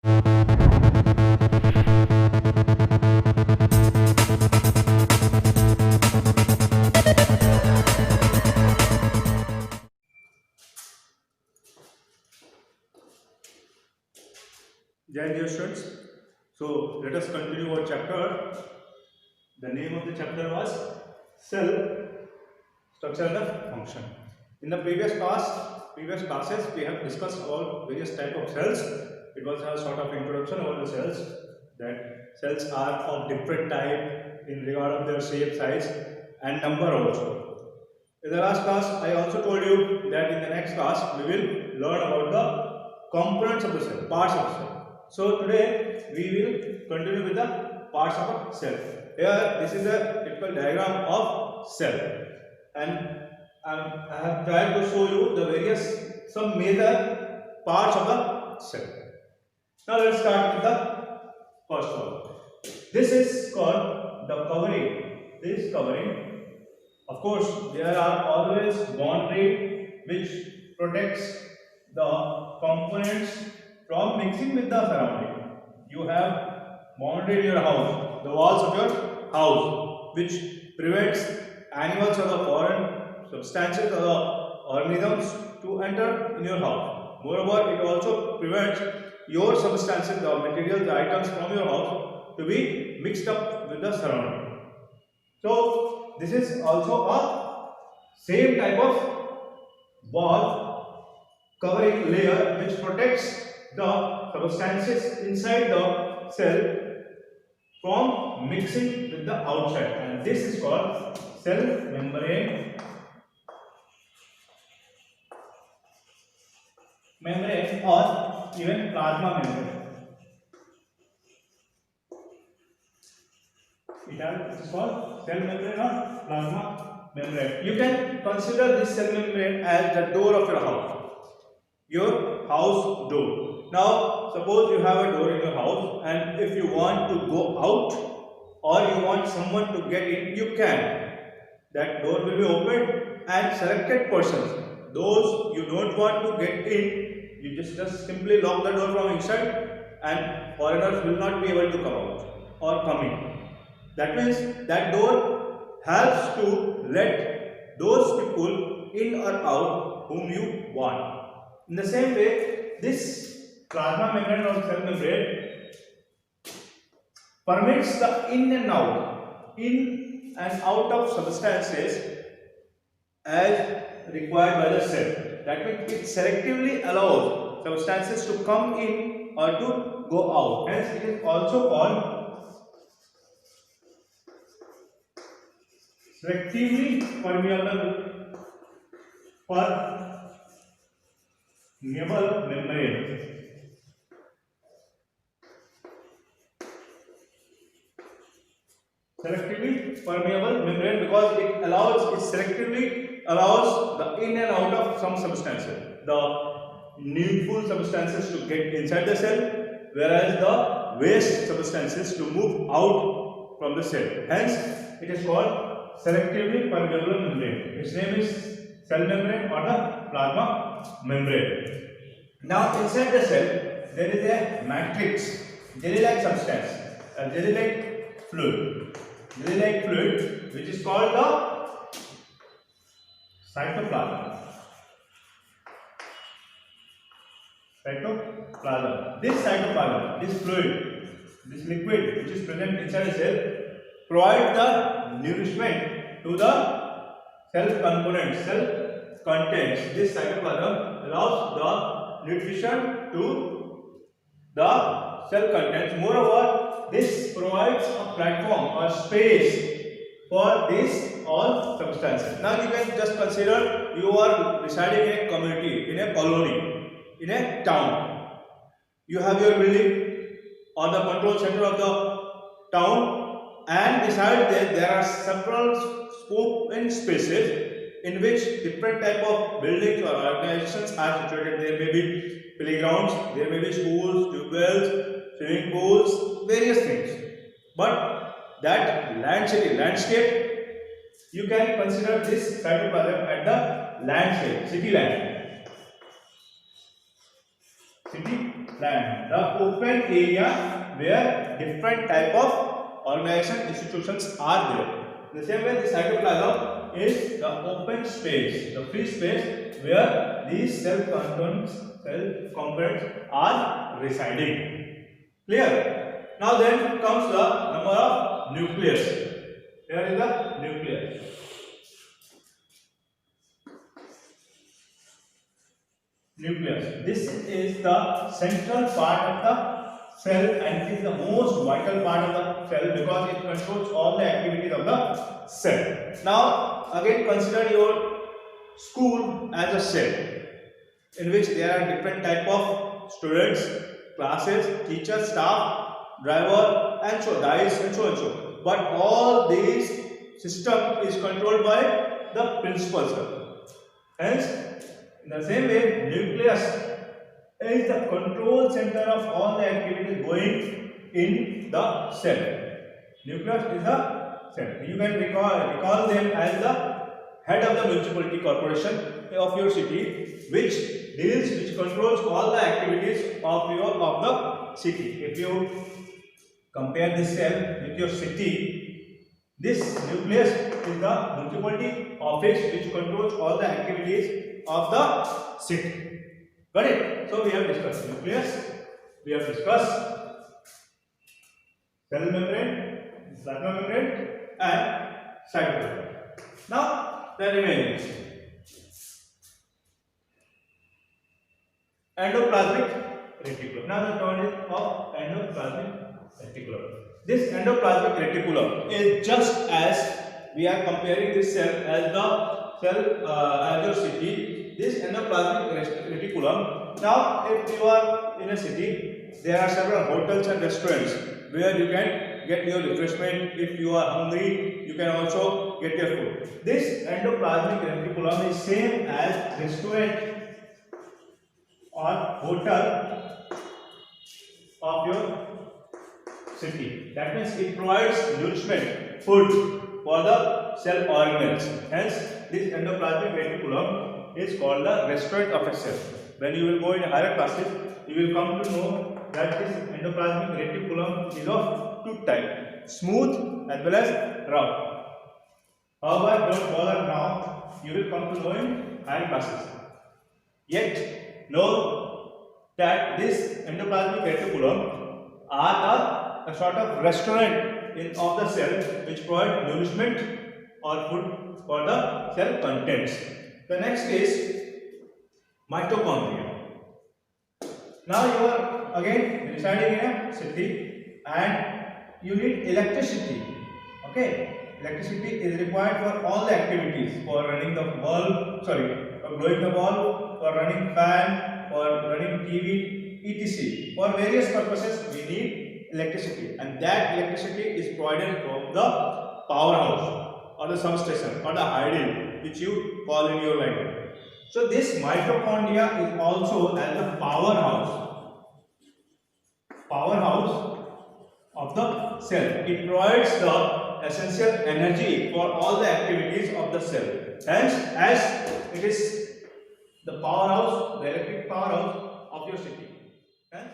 Dear students, so let us continue our chapter. The name of the chapter was Cell Structure and the Function. In the previous classes, we have discussed about various type of cells. It was a sort of introduction about the cells. That cells are of different type in regard of their shape, size, and number also. In the last class, I also told you that in the next class we will learn about the components of the cell, parts of the cell. So today we will continue with the parts of a cell. Here, this is a typical diagram of cell, and I have tried to show you the some major parts of the cell. Now let's start with the first one. This is called the covering. This covering. Of course, there are always boundary which protects the components from mixing with the surrounding. You have boundary in your house, the walls of your house, which prevents animals or the foreign substances or the organisms to enter in your house. Moreover, it also prevents your substances, the materials, the items from your house to be mixed up with the surrounding. So this is also a same type of wall covering layer which protects the substances inside the cell from mixing with the outside, and this is called cell membrane or even plasma membrane. It is called cell membrane or plasma membrane. You can consider this cell membrane as the door of your house door. Now, suppose you have a door in your house, and if you want to go out or you want someone to get in, you can. That door will be opened, and selected persons, those you don't want to get in, you just simply lock the door from inside, and foreigners will not be able to come out or come in. That means that door helps to let those people in or out whom you want. In the same way, this plasma membrane or cell membrane permits the in and out of substances as required by the cell. That means it selectively allows substances to come in or to go out. Hence, it is also called selectively permeable membrane. Selectively permeable membrane because it selectively allows the in and out of some substances, the needful substances to get inside the cell, whereas the waste substances to move out from the cell. Hence, it is called selectively permeable membrane. Its name is cell membrane or the plasma membrane. Now, inside the cell, there is a matrix, jelly-like substance, a jelly-like fluid, which is called the cytoplasm. This cytoplasm, this fluid, this liquid which is present inside the cell, provides the nourishment to the cell components, cell contents. This cytoplasm allows the nutrition to the cell contents. Moreover, this provides a platform or space for these all substances. Now you can just consider you are residing in a community, in a colony, in a town. You have your building or the control center of the town, and beside there are several open spaces in which different type of buildings or organizations are situated. There may be playgrounds, there may be schools, tube wells, swimming pools, various things. But that landscape, you can consider this cytoplasm at the landscape, city land, the open area where different type of organization institutions are there. The same way, the cytoplasm is the open space, the free space where these cell components are residing. Clear? Now then comes the number of nucleus. Here is the nucleus. Nucleus. This is the central part of the cell and it is the most vital part of the cell because it controls all the activities of the cell. Now again consider your school as a cell in which there are different type of students, classes, teachers, staff, driver and so dice and so and so. But all these system is controlled by the principal cell. Hence, in the same way, nucleus is the control center of all the activities going in the cell. Nucleus is the cell. You can recall them as the head of the municipality corporation of your city, which controls all the activities of the city. If you compare this cell with your city, this nucleus is the municipality office which controls all the activities of the city. Got it? So we have discussed nucleus, we have discussed cell membrane, plasma membrane and cytoplasm. Now the remaining endoplasmic reticulum. Now the turn is of endoplasmic reticulum. This endoplasmic reticulum is just as we are comparing this cell as the cell as your city. This endoplasmic reticulum. Now, if you are in a city, there are several hotels and restaurants where you can get your refreshment. If you are hungry, you can also get your food. This endoplasmic reticulum is same as restaurant or hotel of your city. That means it provides nourishment, food for the cell organelles. Hence, this endoplasmic reticulum is called the restaurant of a cell. When you will go in higher classes, you will come to know that this endoplasmic reticulum is of two types, smooth as well as rough. However, don't bother now, you will come to know in higher classes. Yet, know that this endoplasmic reticulum are a sort of restaurant of the cell which provide nourishment or food for the cell contents. The next is mitochondria. Now you are again residing in a city and you need electricity. Okay, electricity is required for all the activities, for running the bulb, for blowing the bulb, for running fan, for running TV, etc. For various purposes we need electricity, and that electricity is provided from the powerhouse or the substation or the idle, which you call in your language. So this mitochondria is also as the powerhouse of the cell. It provides the essential energy for all the activities of the cell. Hence, as it is the powerhouse, the electric powerhouse of your city. Hence,